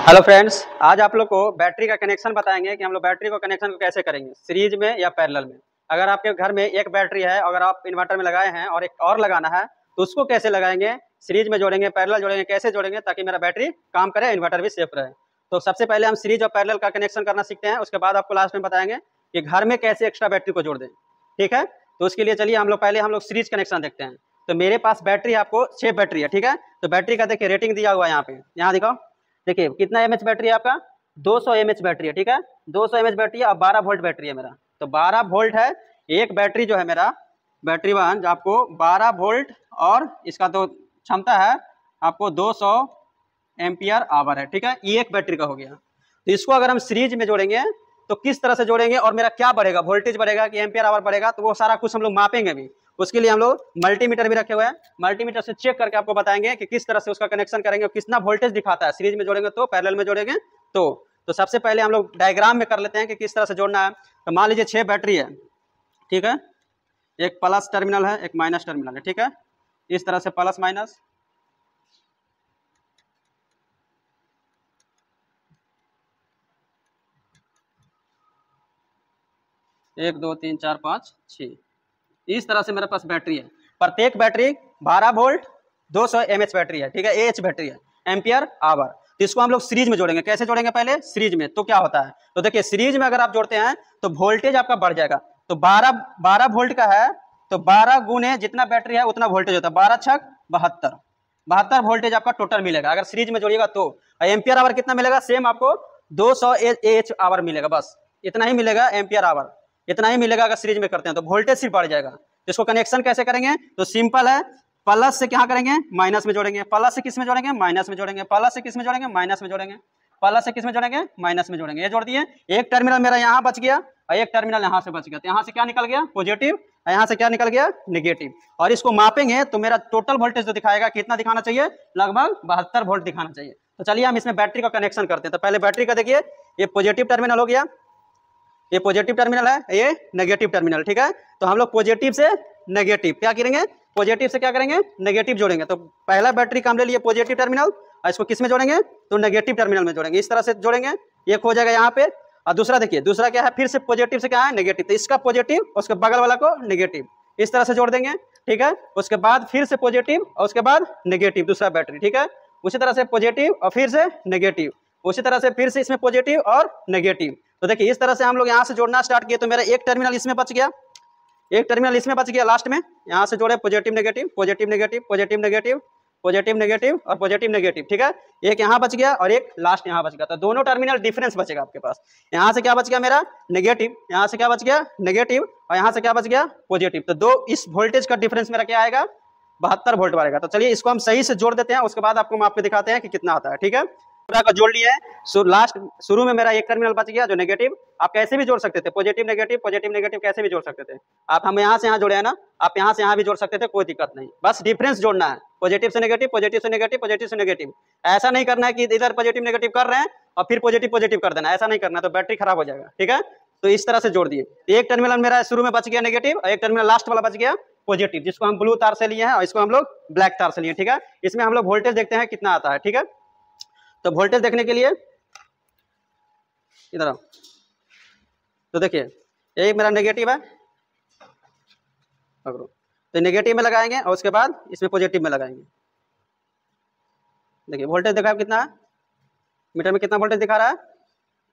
Hello friends, आज आप लोग को बैटरी का कनेक्शन बताएंगे कि हम लोग बैटरी को कनेक्शन को कैसे करेंगे, सीरीज में या पैरेलल में। अगर आपके घर में एक बैटरी है, अगर आप इन्वर्टर में लगाए हैं और एक और लगाना है तो उसको कैसे लगाएंगे, सीरीज में जोड़ेंगे, पैरेलल जोड़ेंगे, कैसे जोड़ेंगे ताकि मेरा बैटरी काम करे, इन्वर्टर भी सेफ रहे। तो सबसे पहले हम सीरीज और पैरेलल का कनेक्शन करना सीखते हैं, उसके बाद आपको लास्ट में बताएंगे कि घर में कैसे एक्स्ट्रा बैटरी को जोड़ दें। ठीक है, तो उसके लिए चलिए हम लोग सीरीज कनेक्शन देखते हैं। तो मेरे पास बैटरी, आपको 6 बैटरी है। ठीक है, तो बैटरी का देखिए रेटिंग दिया हुआ है यहाँ पे, यहाँ दिखाओ। देखिए कितना एमएच बैटरी है आपका, 200 एमएच बैटरी है। ठीक है, 200 एमएच बैटरी है और 12 वोल्ट बैटरी है मेरा। तो 12 वोल्ट है एक बैटरी जो है मेरा, बैटरी वन आपको 12 वोल्ट और इसका तो क्षमता है आपको 200 एम्पियर आवर है। ठीक है, ये एक बैटरी का हो गया। तो इसको अगर हम सीरीज में जोड़ेंगे तो किस तरह से जोड़ेंगे और मेरा क्या बढ़ेगा, वोल्टेज बढ़ेगा कि एम्पियर आवर बढ़ेगा, तो वो सारा कुछ हम लोग मापेंगे भी। उसके लिए हम लोग मल्टीमीटर भी रखे हुए हैं, मल्टीमीटर से चेक करके आपको बताएंगे कि किस तरह से उसका कनेक्शन करेंगे और कितना वोल्टेज दिखाता है, सीरीज में जोड़ेंगे तो, पैरेलल में जोड़ेंगे तो सबसे पहले हम लोग डायग्राम में कर लेते हैं कि किस तरह से जोड़ना है। तो मान लीजिए 6 बैटरी है। ठीक है, एक प्लस टर्मिनल है, एक माइनस टर्मिनल है। ठीक है, इस तरह से प्लस माइनस, एक दो तीन चार पाँच 6, इस तरह से मेरे पास बैटरी है। प्रत्येक बैटरी 12 वोल्ट 200 एमएच बैटरी है। ठीक है, एच बैटरी है, एम्पियर आवर। तो इसको हम लोग सीरीज में जोड़ेंगे। कैसे जोड़ेंगे, पहले सीरीज में तो क्या होता है, तो देखिए सीरीज में अगर आप जोड़ते हैं तो वोल्टेज आपका बढ़ जाएगा। तो 12 वोल्ट का है तो 12 गुने जितना बैटरी है उतना वोल्टेज होता है, 12 छक 72 वोल्टेज आपका टोटल मिलेगा अगर सीरीज में जोड़िएगा तो। एम्पियर आवर कितना मिलेगा, सेम आपको 200 एच आवर मिलेगा, बस इतना ही मिलेगा, एम्पियर आवर इतना ही मिलेगा अगर सीरीज में करते हैं तो वोल्टेज सिर्फ बढ़ जाएगा। तो इसको कनेक्शन कैसे करेंगे, तो सिंपल है, प्लस से क्या करेंगे, माइनस में जोड़ेंगे। प्लस से किस में जोड़ेंगे, माइनस में जोड़ेंगे। प्लस से किस में जोड़ेंगे, माइनस में जोड़ेंगे। प्लस से किस में जोड़ेंगे, माइनस में जोड़ेंगे। ये जोड़ दिए, एक टर्मिनल मेरा यहाँ बच गया और एक टर्मिनल यहाँ से बच गया। तो यहाँ से क्या निकल गया, पॉजिटिव, यहाँ से क्या निकल गया, नेगेटिव। और इसको मापेंगे तो मेरा टोटल वोल्टेज जो दिखाएगा कितना दिखाना चाहिए, लगभग 72 वोल्ट दिखाना चाहिए। तो चलिए हम इसमें बैटरी का कनेक्शन करते हैं। तो पहले बैटरी का देखिए, ये पॉजिटिव टर्मिनल हो गया, ये पॉजिटिव टर्मिनल है, ये नेगेटिव टर्मिनल। ठीक है, तो हम लोग पॉजिटिव से नेगेटिव क्या करेंगे, पॉजिटिव से क्या करेंगे, नेगेटिव जोड़ेंगे। तो पहला बैटरी का हम ले लिए पॉजिटिव टर्मिनल और इसको किस में जोड़ेंगे, तो नेगेटिव टर्मिनल में जोड़ेंगे। इस तरह से जोड़ेंगे, एक हो जाएगा यहाँ पे। और दूसरा देखिए, दूसरा क्या है, फिर से पॉजिटिव से क्या है, नेगेटिव। तो इसका पॉजिटिव, उसके बगल वाला को नेगेटिव, इस तरह से जोड़ देंगे। ठीक है, उसके बाद फिर से पॉजिटिव और उसके बाद नेगेटिव, दूसरा बैटरी। ठीक है, उसी तरह से पॉजिटिव और फिर से नेगेटिव, उसी तरह से फिर से इसमें पॉजिटिव और नेगेटिव। तो देखिए इस तरह से हम लोग यहाँ से जोड़ना स्टार्ट किए। तो मेरा एक टर्मिनल इसमें बच गया, एक टर्मिनल इसमें बच गया, लास्ट में यहाँ से जोड़े positive negative, positive negative, positive negative, positive negative और पॉजिटिव नेगेटिव। ठीक है, एक यहाँ बच गया और एक लास्ट यहाँ बच गया। तो दोनों टर्मिनल डिफरेंस बचेगा आपके पास। यहाँ से क्या बच गया मेरा, नेगेटिव, यहाँ से क्या बच गया, नेगेटिव, और यहाँ से क्या बच गया, पॉजिटिव। तो दो इस वोल्टेज का डिफरेंस मेरा क्या आएगा, 72 वोल्ट बढ़ेगा। तो चलिए इसको हम सही से जोड़ देते हैं, उसके बाद आपको माप के दिखाते हैं कि कितना आता है। ठीक है, पूरा का जोड़ लिया है। लास्ट शुरू में मेरा एक टर्मिनल बच गया जो नेगेटिव। आप कैसे भी जोड़ सकते थे, पॉजिटिव नेगेटिव कैसे भी जोड़ सकते थे आप। हम यहाँ से यहाँ जोड़े हैं ना, आप यहाँ से यहाँ भी जोड़ सकते थे, कोई दिक्कत नहीं, बस डिफरेंस जोड़ना है। पॉजिटिव से नेगेटिव, पॉजिटिव से नेगेटिव, पॉजिटिव से नेगेटिव। ऐसा नहीं करना है कि इधर पॉजिटिव नेगेटिव कर रहे हैं और फिर पॉजिटिव कर देना, ऐसा नहीं करना, तो बैटरी खराब हो जाएगा। ठीक है, तो इस तरह से जोड़ दिए। एक टर्मिनल मेरा शुरू में बच गया नेगेटिव और एक टर्मिनल लास्ट वाला बच गया पॉजिटिव, जिसको हम ब्लू तार से लिए हैं और इसको हम लोग ब्लैक तार से लिए। ठीक है, इसमें हम लोग वोल्टेज देखते हैं कितना आता है। ठीक है, तो वोल्टेज देखने के लिए इधर आओ। तो देखिए एक मेरा नेगेटिव है, तो नेगेटिव में लगाएंगे और उसके बाद इसमें पॉजिटिव में लगाएंगे। देखिए वोल्टेज देखा कितना है, मीटर में कितना वोल्टेज दिखा रहा है,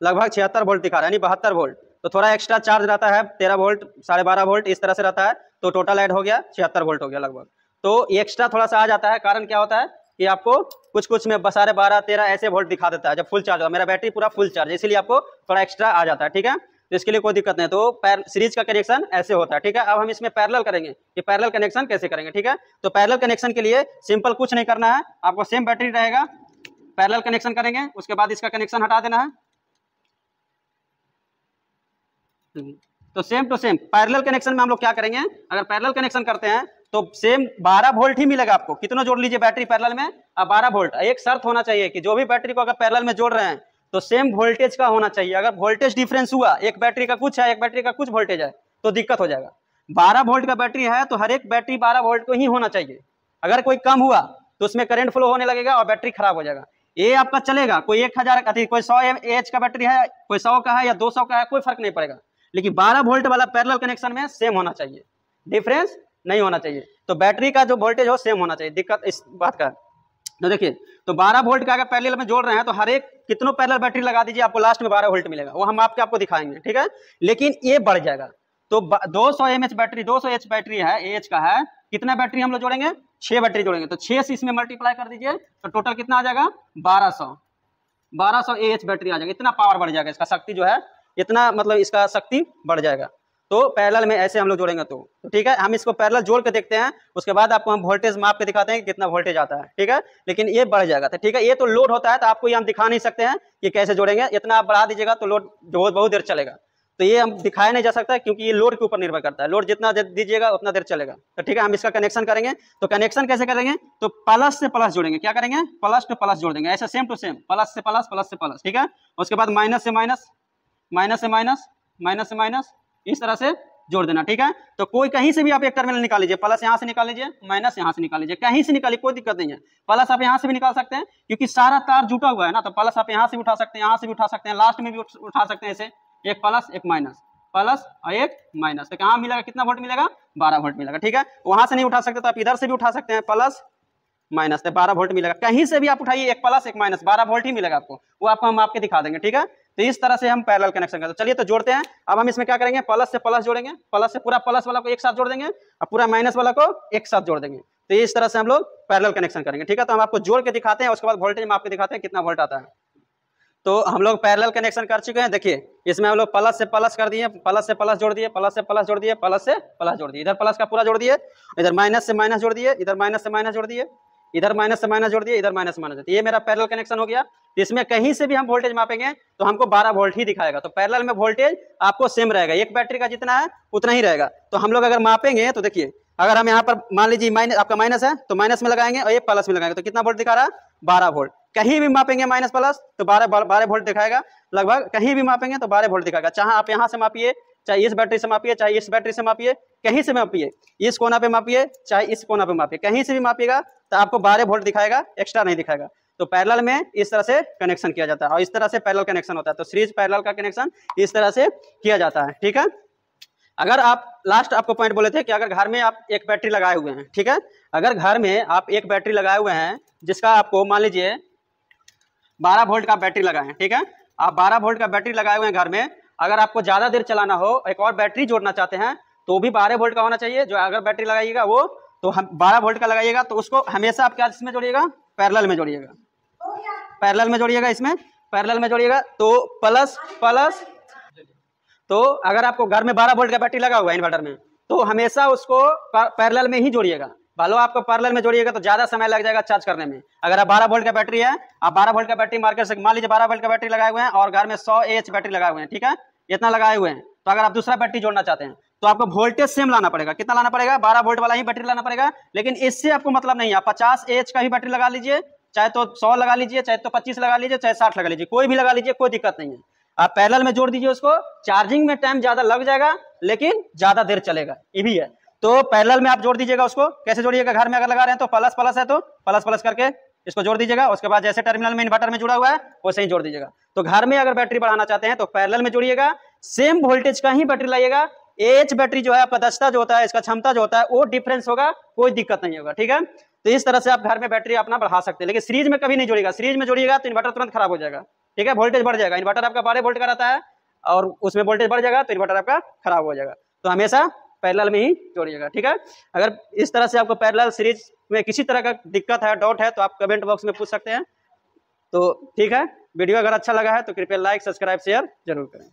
लगभग 76 वोल्ट दिखा रहा है, यानी 72 वोल्ट। तो थोड़ा एक्स्ट्रा चार्ज रहता है, 13 वोल्ट 12.5 वोल्ट इस तरह से रहता है, तो टोटल ऐड हो गया 76 वोल्ट हो गया लगभग। तो एक्स्ट्रा थोड़ा सा आ जाता है, कारण क्या होता है कि आपको कुछ में 12.5 13 ऐसे वोल्ट दिखा देता है जब फुल चार्ज हो। मेरा बैटरी पूरा फुल चार्ज, इसीलिए आपको थोड़ा एक्स्ट्रा आ जाता है। ठीक है, तो इसके लिए कोई दिक्कत नहीं। तो सीरीज का कनेक्शन ऐसे होता है। ठीक है, अब हम इसमें पैरेलल करेंगे कि पैरेलल कनेक्शन कैसे करेंगे। ठीक है, तो पैरेलल कनेक्शन के लिए सिंपल कुछ नहीं करना है, आपको सेम बैटरी रहेगा, पैरेलल कनेक्शन करेंगे, उसके बाद इसका कनेक्शन हटा देना है। तो same to same parallel connection में हम लोग क्या करेंगे, अगर पैरेलल कनेक्शन करते हैं तो सेम 12 वोल्ट ही मिलेगा आपको। कितना जोड़ लीजिए बैटरी पैरेलल में, 12 वोल्ट। एक शर्त होना चाहिए कि जो भी बैटरी को अगर पैरेलल में जोड़ रहे हैं तो सेम वोल्टेज का होना चाहिए। अगर वोल्टेज डिफरेंस हुआ, एक बैटरी का कुछ है, एक बैटरी का कुछ वोल्टेज है, तो दिक्कत हो जाएगा। 12 वोल्ट का बैटरी है तो हर एक बैटरी 12 वोल्ट को ही होना चाहिए। अगर कोई कम हुआ तो उसमें करंट फ्लो होने लगेगा और बैटरी खराब हो जाएगा। ये आपका चलेगा, कोई 1000 कोई 100 AH का बैटरी है, कोई 100 का है या 200 का है, कोई फर्क नहीं पड़ेगा, लेकिन 12 वोल्ट वाला पैरेलल कनेक्शन में सेम होना चाहिए, डिफरेंस नहीं होना चाहिए। तो बैटरी का जो वोल्टेज हो सेम होना चाहिए, दिक्कत इस बात का है। तो देखिए, तो 12 वोल्ट का अगर पैरेलल में जोड़ रहे हैं तो हर एक कितनों पैरेलल बैटरी लगा दीजिए, आपको लास्ट में 12 वोल्ट मिलेगा, वो हम आपको दिखाएंगे, ठीक है। लेकिन ये बढ़ जाएगा, तो 200 mAh बैटरी, 200 H बैटरी है, AH का है, कितना बैटरी हम लोग जोड़ेंगे, 6 बैटरी जोड़ेंगे, तो 6 से इसमें मल्टीप्लाई कर दीजिए, तो टोटल कितना आ जाएगा, 1200 AH बैटरी आ जाएगा। इतना पावर बढ़ जाएगा, इसका शक्ति जो है इतना, मतलब इसका शक्ति बढ़ जाएगा। तो पैरेलल में ऐसे हम लोग जोड़ेंगे तो ठीक है। हम इसको पैरेलल जोड़ के देखते हैं, उसके बाद आपको हम वोल्टेज माप के दिखाते हैं कि कितना वोल्टेज आता है, ठीक है। लेकिन ये बढ़ जाएगा, तो ठीक है, ये तो लोड होता है, तो आपको ये हम दिखा नहीं सकते हैं कि कैसे जोड़ेंगे, इतना आप बढ़ा दीजिएगा तो लोड बहुत देर चलेगा, तो ये हम दिखाया नहीं जा सकता, क्योंकि ये लोड के ऊपर निर्भर करता है, लोड जितना दीजिएगा उतना देर चलेगा। तो ठीक है, हम इसका कनेक्शन करेंगे, तो कनेक्शन कैसे करेंगे, तो प्लस से प्लस जोड़ेंगे, क्या करेंगे, प्लस टू प्लस जोड़ देंगे, ऐसे सेम टू सेम, प्लस से प्लस, प्लस से प्लस, ठीक है। उसके बाद माइनस से माइनस, माइनस से माइनस, माइनस से माइनस, इस तरह से जोड़ देना, ठीक है। तो कोई कहीं से भी आप एक टर्मिनल निकाल लीजिए, प्लस यहाँ से निकाल लीजिए, माइनस यहाँ से निकाल लीजिए, कहीं से निकालिए, कोई दिक्कत नहीं है। प्लस आप यहाँ से भी निकाल सकते हैं, क्योंकि सारा तार जुटा हुआ है ना, तो प्लस आप यहाँ से भी उठा सकते हैं, यहाँ से भी उठा सकते हैं, लास्ट में भी उठा सकते हैं, ऐसे एक प्लस एक माइनस, प्लस और एक माइनस, तो कहाँ मिलेगा, कितना वोल्ट मिलेगा, 12 वोल्ट मिलेगा, ठीक है। वहां से नहीं उठा सकते तो आप इधर से भी उठा सकते हैं, प्लस माइनस, तो 12 वोल्ट मिलेगा। कहीं से भी आप उठाइए, एक प्लस एक माइनस, 12 वोल्ट ही मिलेगा आपको, वो आपको हम आपके दिखा देंगे, ठीक है। तो इस तरह से हम पैरेलल कनेक्शन करते हैं। चलिए तो जोड़ते हैं। अब हम इसमें क्या करेंगे, प्लस से प्लस जोड़ेंगे, प्लस से पूरा प्लस वाला को एक साथ जोड़ देंगे और पूरा माइनस वाला को एक साथ जोड़ देंगे। तो इस तरह से हम लोग पैरेलल कनेक्शन करेंगे, ठीक है। तो हम आपको जोड़ के दिखाते हैं, उसके बाद वोल्टेज हम आपको दिखाते हैं कितना वोल्ट आता है। तो हम लोग पैरेलल कनेक्शन कर चुके हैं। देखिए, इसमें हम लोग प्लस से प्लस कर दिए, प्लस से प्लस जोड़ दिए, प्लस से प्लस जोड़ दिए, प्लस से प्लस जोड़ दिए, इधर प्लस का पूरा जोड़ दिए, इधर माइनस से माइनस जोड़ दिए, इधर माइनस से माइनस जोड़ दिए, इधर माइनस से माइनस जोड़ दिए, इधर माइनस से माइनस जोड़ दिए। ये मेरा पैरेलल कनेक्शन हो गया। इसमें कहीं से भी हम वोल्टेज मापेंगे तो हमको 12 वोल्ट ही दिखाएगा। तो पैरेलल में वोल्टेज आपको सेम रहेगा, एक बैटरी का जितना है उतना ही रहेगा। तो हम लोग अगर मापेंगे तो देखिए, अगर हम यहाँ पर मान लीजिए माइनस, आपका माइनस है तो माइनस में लगाएंगे और ये प्लस में लगाएंगे, तो कितना वोल्ट दिखा रहा है, 12 वोल्ट। कहीं भी मापेंगे माइनस प्लस तो 12 वोल्ट दिखाएगा लगभग, कहीं भी मापेंगे तो 12 वोल्ट दिखाएगा। चाहे आप यहाँ से मापिए, चाहे इस बैटरी से मापिए, चाहे इस बैटरी से मापिए, कहीं से मापिए, इस कोना पे मापिए, चाहे इस कोना पे मापिए, कहीं से भी मापिएगा तो आपको 12 वोल्ट दिखाएगा, एक्स्ट्रा नहीं दिखाएगा। तो पैरेलल में इस तरह से कनेक्शन किया जाता है और इस तरह से पैरेलल कनेक्शन होता है। तो सीरीज पैरेलल का कनेक्शन इस तरह से किया जाता है, ठीक है। अगर आप लास्ट आपको पॉइंट बोले थे कि अगर घर में आप एक बैटरी लगाए हुए हैं, ठीक है, अगर घर में आप एक बैटरी लगाए हुए हैं जिसका आपको मान लीजिए 12 वोल्ट का बैटरी लगाए हैं, ठीक है, आप 12 वोल्ट का बैटरी लगाए हुए हैं घर में, अगर आपको ज्यादा देर चलाना हो, एक और बैटरी जोड़ना चाहते हैं तो भी 12 वोल्ट का होना चाहिए। जो अगर बैटरी लगाइएगा वो तो हम 12 वोल्ट का लगाइएगा, तो उसको हमेशा आप क्या इसमें जोड़िएगा, पैरेलल में जोड़िएगा, पैरेलल में जोड़िएगा, इसमें पैरेलल में जोड़िएगा। तो प्लस प्लस, तो अगर आपको घर में 12 वोल्ट का बैटरी लगा हुआ है इन्वर्टर में, तो हमेशा उसको पैरेलल में ही जोड़िएगा। भलो आपको पैरेलल में जोड़िएगा तो ज्यादा समय लग जाएगा चार्ज करने में। अगर आप 12 वोल्ट का बैटरी है, आप 12 वोल्ट का बैटरी मार्केट से मान लीजिए 12 वोल्ट का बैटरी लगाए हुए हैं और घर में 100 AH बैटरी लगाए हुए हैं, ठीक है, इतना लगाए हुए हैं, तो अगर आप दूसरा बैटरी जोड़ना चाहते हैं तो आपको वोल्टेज सेम लाना पड़ेगा। कितना लाना पड़ेगा, 12 वोल्ट वाला ही बैटरी लाना पड़ेगा। लेकिन इससे आपको मतलब नहीं है, आप 50 AH का ही बैटरी लगा लीजिए, चाहे तो 100 लगा लीजिए, चाहे तो 25 लगा लीजिए, चाहे 60 लगा लीजिए, कोई भी लगा लीजिए, कोई दिक्कत नहीं है। आप पैरेलल में जोड़ दीजिए उसको, चार्जिंग में टाइम ज्यादा लग जाएगा लेकिन ज्यादा देर चलेगा, ये भी है। तो पैरेलल में आप जोड़ दीजिएगा उसको। कैसे जोड़िएगा, घर में अगर लगा रहे हैं तो प्लस प्लस है तो प्लस प्लस करके इसको जोड़ दीजिएगा। उसके बाद जैसे टर्मिनल में इन्वर्टर में जुड़ा हुआ है वैसे ही जोड़ दीजिएगा। तो घर में अगर बैटरी बढ़ाना चाहते हैं तो पैरेलल में जोड़िएगा, सेम वोल्टेज का ही बैटरी लाइएगा। AH बैटरी जो है आपका दक्षता जो होता है, इसका क्षमता जो होता है वो डिफरेंस होगा, कोई दिक्कत नहीं होगा, ठीक है। तो इस तरह से आप घर में बैटरी अपना बढ़ा सकते हैं। लेकिन सीरीज में कभी नहीं जोड़िएगा, सीरीज में जोड़िएगा तो इन्वर्टर तुरंत खराब हो जाएगा, ठीक है, वोल्टेज बढ़ जाएगा। इन्वर्टर आपका 12 वोल्ट का रहता है और उसमें वोल्टेज बढ़ जाएगा तो इन्वर्टर आपका खराब हो जाएगा। तो हमेशा पैरेलल में ही जोड़िएगा, ठीक है। अगर इस तरह से आपको पैरेलल सीरीज में किसी तरह का दिक्कत है, डाउट है, तो आप कमेंट बॉक्स में पूछ सकते हैं। तो ठीक है, वीडियो अगर अच्छा लगा है तो कृपया लाइक, सब्सक्राइब, शेयर जरूर करें।